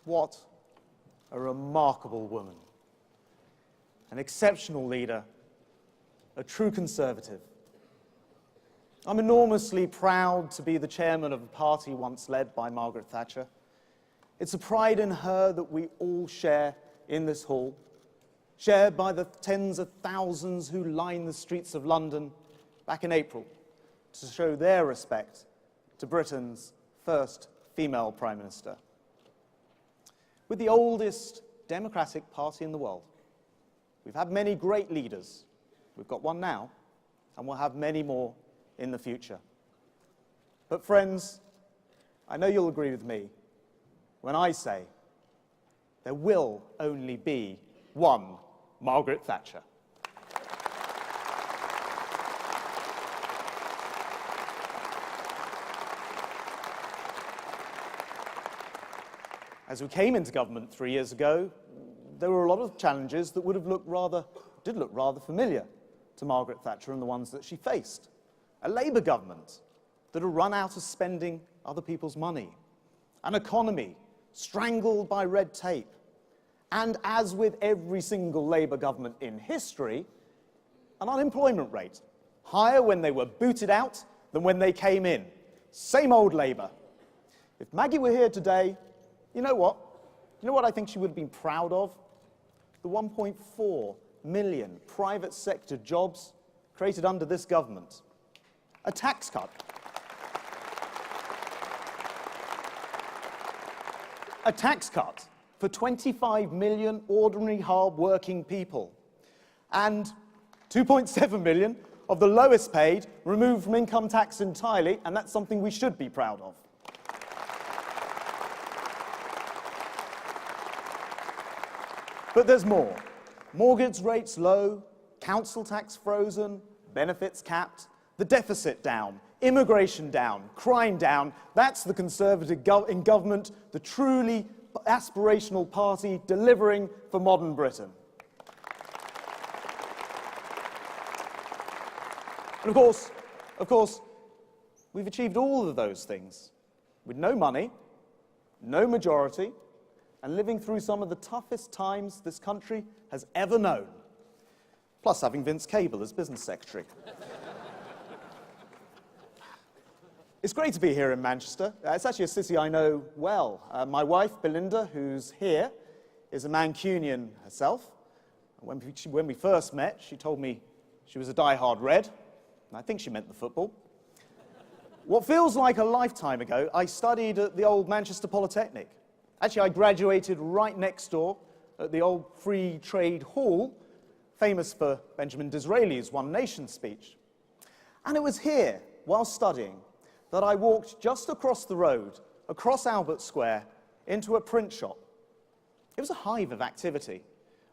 What a remarkable woman. An exceptional leader, a true conservative. I'm enormously proud to be the chairman of a party once led by Margaret Thatcher. It's a pride in her that we all share in this hall, shared by the tens of thousands who lined the streets of London back in April to show their respect to Britain's first female Prime Minister. We're the oldest democratic party in the world. We've had many great leaders. We've got one now, and we'll have many more in the future. But friends, I know you'll agree with me when I say there will only be one Margaret Thatcher. As we came into government 3 years ago, there were a lot of challenges that did look rather familiar to Margaret Thatcher and the ones that she faced. A Labour government that had run out of spending other people's money, an economy strangled by red tape, and, as with every single Labour government in history, an unemployment rate higher when they were booted out than when they came in. Same old Labour. If Maggie were here today, you know what? You know what I think she would have been proud of? The 1.4 million private sector jobs created under this government. A tax cut. A tax cut for 25 million ordinary, hard-working people. And 2.7 million of the lowest paid removed from income tax entirely, and that's something we should be proud of. But there's more. Mortgage rates low, council tax frozen, benefits capped, the deficit down, immigration down, crime down. That's the Conservative in government, the truly aspirational party delivering for modern Britain. And of course, we've achieved all of those things with no money, no majority, and living through some of the toughest times this country has ever known, plus having Vince Cable as business secretary. It's great to be here in Manchester. It's actually a city I know well. My wife, Belinda, who's here, is a Mancunian herself. When we first met, she told me she was a die-hard Red, and I think she meant the football. What feels like a lifetime ago, I studied at the old Manchester Polytechnic. Actually, I graduated right next door at the old Free Trade Hall, famous for Benjamin Disraeli's One Nation speech. And it was here, while studying, that I walked just across the road, across Albert Square, into a print shop. It was a hive of activity.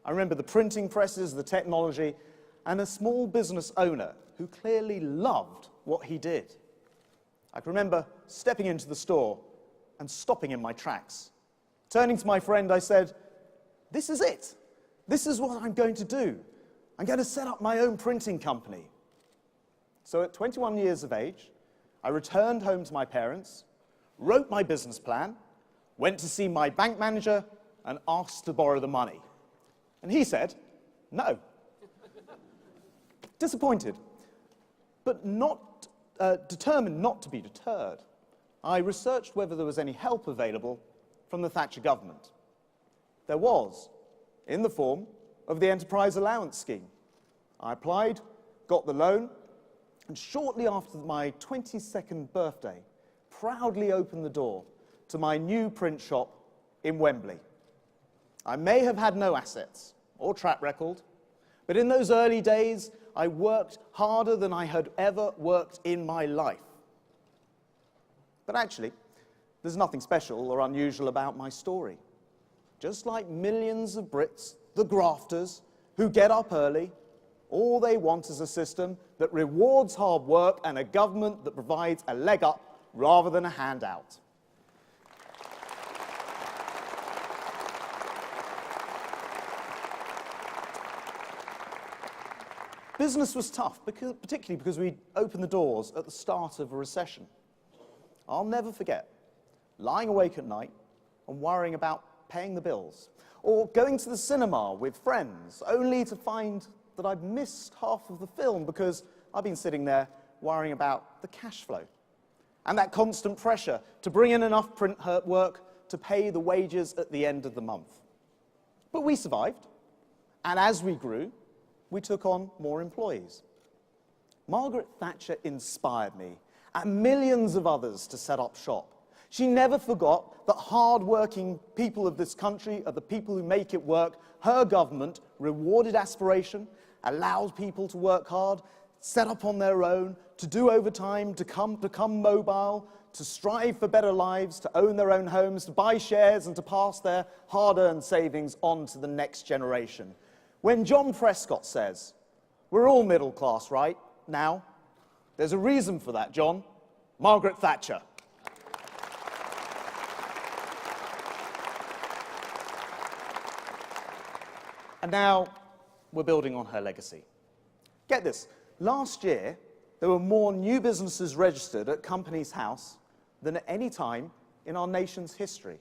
I remember the printing presses, the technology, and a small business owner who clearly loved what he did. I can remember stepping into the store and stopping in my tracks. Turning to my friend, I said, "This is it. This is what I'm going to do. I'm going to set up my own printing company." So at 21 years of age, I returned home to my parents, wrote my business plan, went to see my bank manager, and asked to borrow the money. And he said, no. Disappointed, but determined not to be deterred. I researched whether there was any help available from the Thatcher government. There was, in the form of the Enterprise Allowance Scheme. I applied, got the loan, and shortly after my 22nd birthday, proudly opened the door to my new print shop in Wembley. I may have had no assets or track record, but in those early days, I worked harder than I had ever worked in my life. But actually, there's nothing special or unusual about my story. Just like millions of Brits, the grafters, who get up early, all they want is a system that rewards hard work and a government that provides a leg up rather than a handout. Business was tough, particularly because we opened the doors at the start of a recession. I'll never forget lying awake at night and worrying about paying the bills, or going to the cinema with friends, only to find that I've missed half of the film because I've been sitting there worrying about the cash flow and that constant pressure to bring in enough print work to pay the wages at the end of the month. But we survived, and as we grew, we took on more employees. Margaret Thatcher inspired me and millions of others to set up shop. She never forgot that hard-working people of this country are the people who make it work. Her government rewarded aspiration, allowed people to work hard, set up on their own, to do overtime, to become mobile, to strive for better lives, to own their own homes, to buy shares and to pass their hard-earned savings on to the next generation. When John Prescott says, "We're all middle class, right, now," there's a reason for that, John. Margaret Thatcher. And now we're building on her legacy. Get this, last year there were more new businesses registered at Companies House than at any time in our nation's history.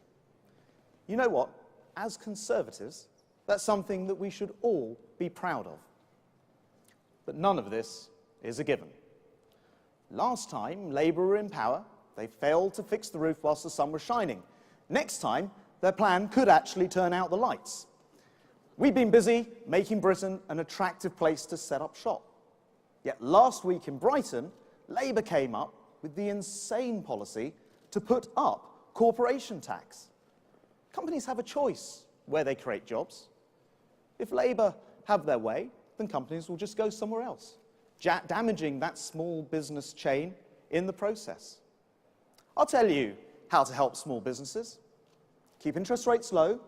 You know what? As Conservatives, that's something that we should all be proud of. But none of this is a given. Last time Labour were in power, they failed to fix the roof whilst the sun was shining. Next time, their plan could actually turn out the lights. We've been busy making Britain an attractive place to set up shop. Yet last week in Brighton, Labour came up with the insane policy to put up corporation tax. Companies have a choice where they create jobs. If Labour have their way, then companies will just go somewhere else, damaging that small business chain in the process. I'll tell you how to help small businesses. Keep interest rates low,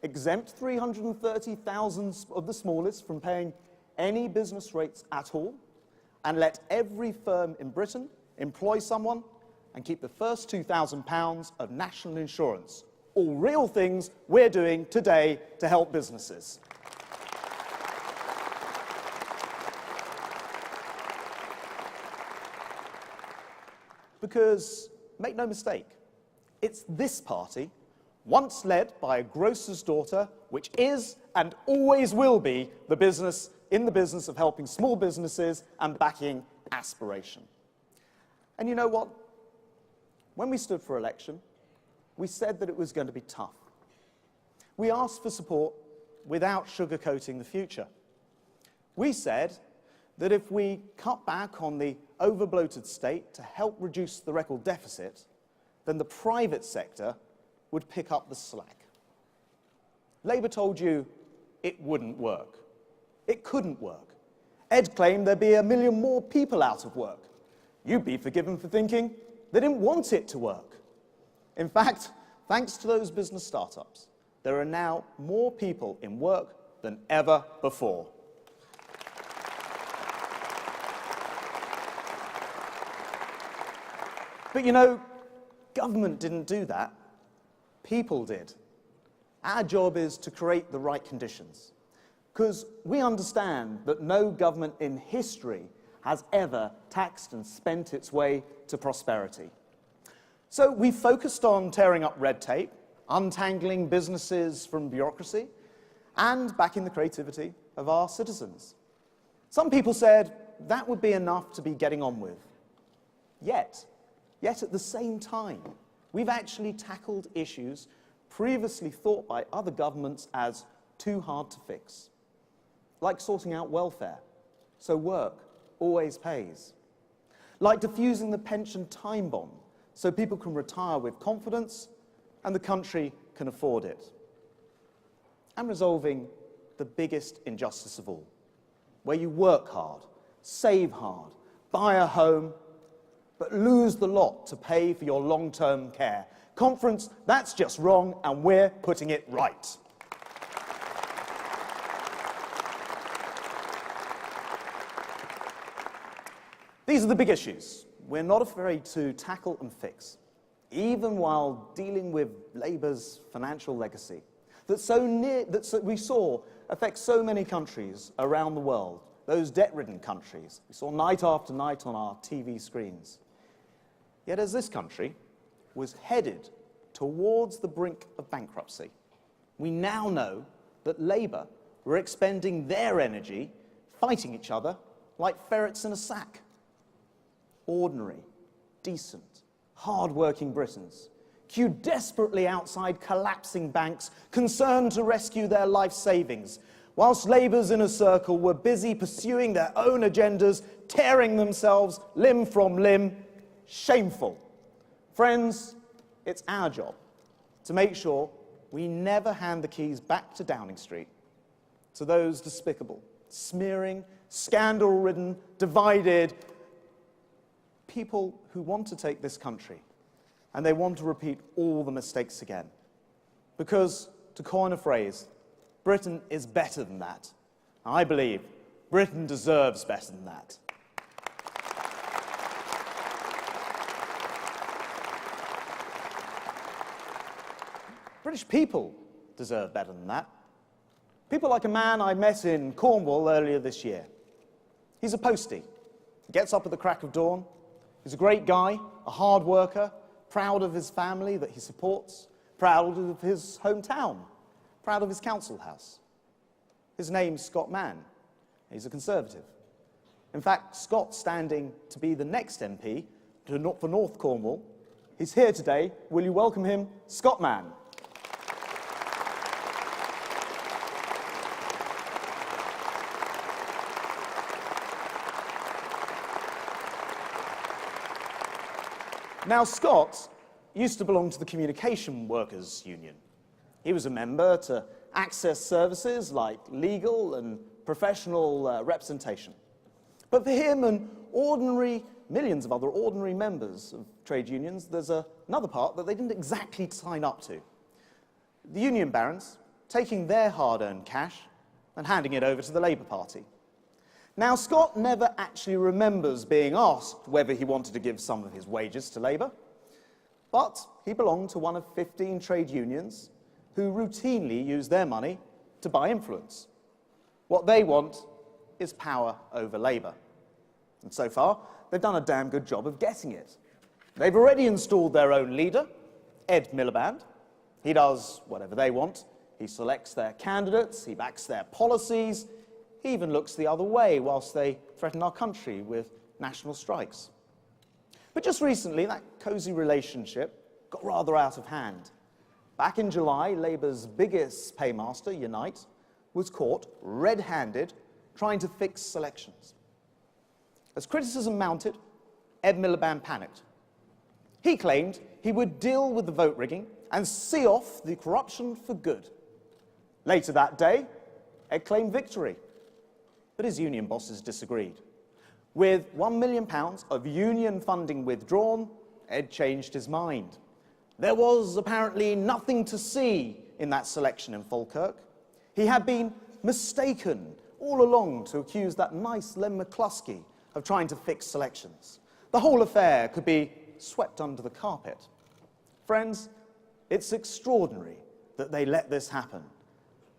exempt 330,000 of the smallest from paying any business rates at all, and let every firm in Britain employ someone and keep the first £2,000 of national insurance. All real things we're doing today to help businesses. Because, make no mistake, it's this party, once led by a grocer's daughter, which is and always will be in the business of helping small businesses and backing aspiration. And you know what? When we stood for election, we said that it was going to be tough. We asked for support without sugarcoating the future. We said that if we cut back on the over-bloated state to help reduce the record deficit, then the private sector would pick up the slack. Labour told you it wouldn't work. It couldn't work. Ed claimed there'd be 1 million more people out of work. You'd be forgiven for thinking they didn't want it to work. In fact, thanks to those business startups, there are now more people in work than ever before. But you know, government didn't do that. People did. Our job is to create the right conditions, because we understand that no government in history has ever taxed and spent its way to prosperity. So we focused on tearing up red tape, untangling businesses from bureaucracy, and backing the creativity of our citizens. Some people said that would be enough to be getting on with. Yet at the same time, we've actually tackled issues previously thought by other governments as too hard to fix, like sorting out welfare, so work always pays, like diffusing the pension time bomb, so people can retire with confidence and the country can afford it, and resolving the biggest injustice of all, where you work hard, save hard, buy a home, but lose the lot to pay for your long-term care. Conference, that's just wrong, and we're putting it right. These are the big issues we're not afraid to tackle and fix, even while dealing with Labour's financial legacy that we saw affect so many countries around the world, those debt-ridden countries we saw night after night on our TV screens. Yet as this country was headed towards the brink of bankruptcy. We now know that Labour were expending their energy fighting each other like ferrets in a sack. Ordinary, decent, hard-working Britons queued desperately outside collapsing banks, concerned to rescue their life savings, whilst Labour's inner circle were busy pursuing their own agendas, tearing themselves limb from limb. Shameful. Friends, it's our job to make sure we never hand the keys back to Downing Street, to those despicable, smearing, scandal-ridden, divided people who want to take this country and they want to repeat all the mistakes again. Because, to coin a phrase, Britain is better than that. I believe Britain deserves better than that. British people deserve better than that. People like a man I met in Cornwall earlier this year. He's a postie. He gets up at the crack of dawn. He's a great guy, a hard worker, proud of his family that he supports, proud of his hometown, proud of his council house. His name's Scott Mann. He's a Conservative. In fact, Scott's standing to be the next MP for North Cornwall. He's here today. Will you welcome him, Scott Mann? Now, Scott used to belong to the Communication Workers Union. He was a member to access services like legal and professional representation. But for him and millions of other ordinary members of trade unions, there's another part that they didn't exactly sign up to. The union barons taking their hard-earned cash and handing it over to the Labour Party. Now, Scott never actually remembers being asked whether he wanted to give some of his wages to Labour, but he belonged to one of 15 trade unions who routinely use their money to buy influence. What they want is power over Labour. And so far, they've done a damn good job of getting it. They've already installed their own leader, Ed Miliband. He does whatever they want. He selects their candidates, he backs their policies, he even looks the other way whilst they threaten our country with national strikes. But just recently, that cosy relationship got rather out of hand. Back in July, Labour's biggest paymaster, Unite, was caught red-handed trying to fix selections. As criticism mounted, Ed Miliband panicked. He claimed he would deal with the vote rigging and see off the corruption for good. Later that day, Ed claimed victory. But his union bosses disagreed. With £1 million of union funding withdrawn, Ed changed his mind. There was apparently nothing to see in that selection in Falkirk. He had been mistaken all along to accuse that nice Len McCluskey of trying to fix selections. The whole affair could be swept under the carpet. Friends, it's extraordinary that they let this happen.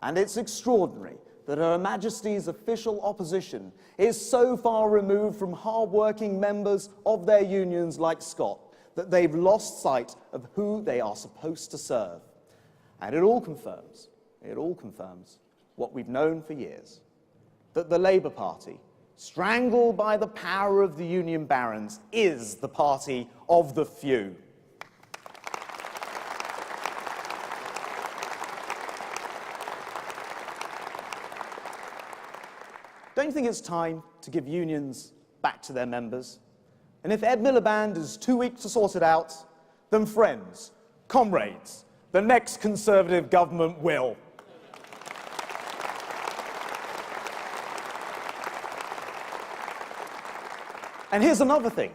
And it's extraordinary that Her Majesty's official opposition is so far removed from hard-working members of their unions like Scott that they've lost sight of who they are supposed to serve. And it all confirms what we've known for years, that the Labour Party, strangled by the power of the union barons, is the party of the few. Don't you think it's time to give unions back to their members? And if Ed Miliband is too weak to sort it out, then friends, comrades, the next Conservative government will. And here's another thing.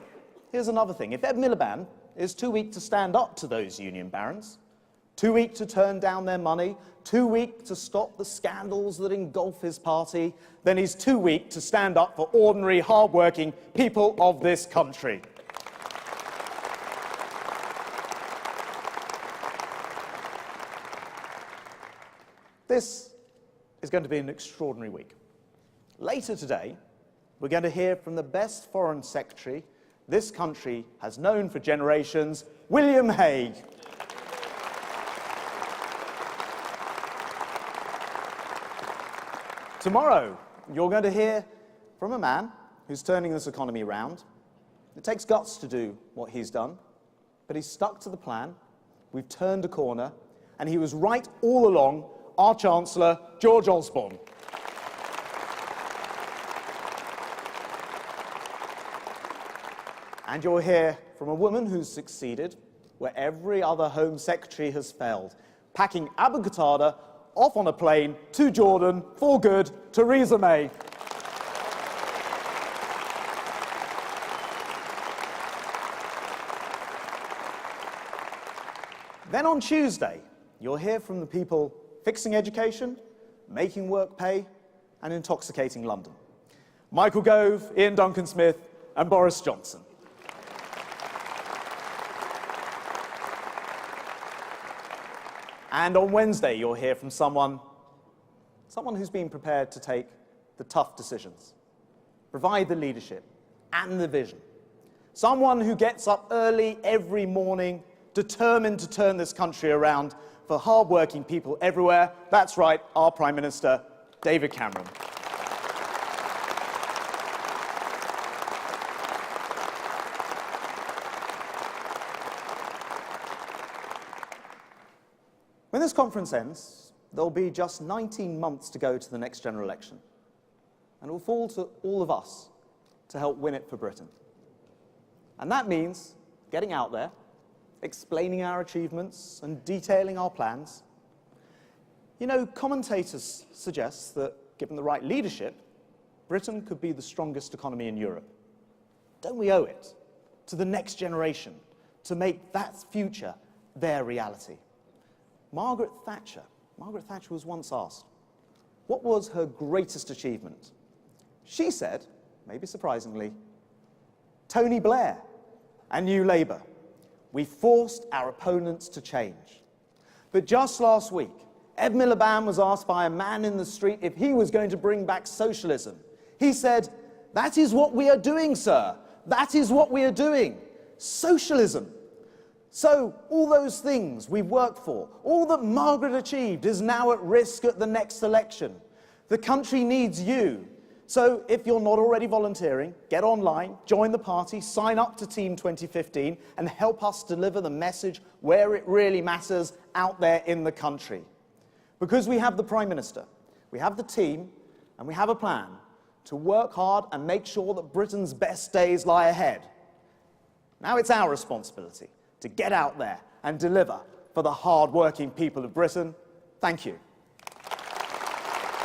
If Ed Miliband is too weak to stand up to those union barons, too weak to turn down their money, too weak to stop the scandals that engulf his party, then he's too weak to stand up for ordinary, hard-working people of this country. This is going to be an extraordinary week. Later today, we're going to hear from the best Foreign Secretary this country has known for generations, William Hague. Tomorrow, you're going to hear from a man who's turning this economy around. It takes guts to do what he's done, but he's stuck to the plan. We've turned a corner, and he was right all along, our Chancellor, George Osborne. And you'll hear from a woman who's succeeded where every other Home Secretary has failed, packing abracadabra off on a plane to Jordan for good, Theresa May. Then on Tuesday, you'll hear from the people fixing education, making work pay, and intoxicating London. Michael Gove, Ian Duncan-Smith, and Boris Johnson. And on Wednesday, you'll hear from someone who's been prepared to take the tough decisions, provide the leadership and the vision. Someone who gets up early every morning, determined to turn this country around for hard-working people everywhere. That's right, our Prime Minister, David Cameron. When this conference ends, there'll be just 19 months to go to the next general election. And it will fall to all of us to help win it for Britain. And that means getting out there, explaining our achievements and detailing our plans. You know, commentators suggest that, given the right leadership, Britain could be the strongest economy in Europe. Don't we owe it to the next generation to make that future their reality? Margaret Thatcher was once asked, what was her greatest achievement? She said, maybe surprisingly, Tony Blair and New Labour. We forced our opponents to change. But just last week, Ed Miliband was asked by a man in the street if he was going to bring back socialism. He said, that is what we are doing, sir. That is what we are doing. Socialism. So all those things we've worked for, all that Margaret achieved is now at risk at the next election. The country needs you. So if you're not already volunteering, get online, join the party, sign up to Team 2015 and help us deliver the message where it really matters out there in the country. Because we have the Prime Minister, we have the team, and we have a plan to work hard and make sure that Britain's best days lie ahead. Now it's our responsibility to get out there and deliver for the hard-working people of Britain. Thank you.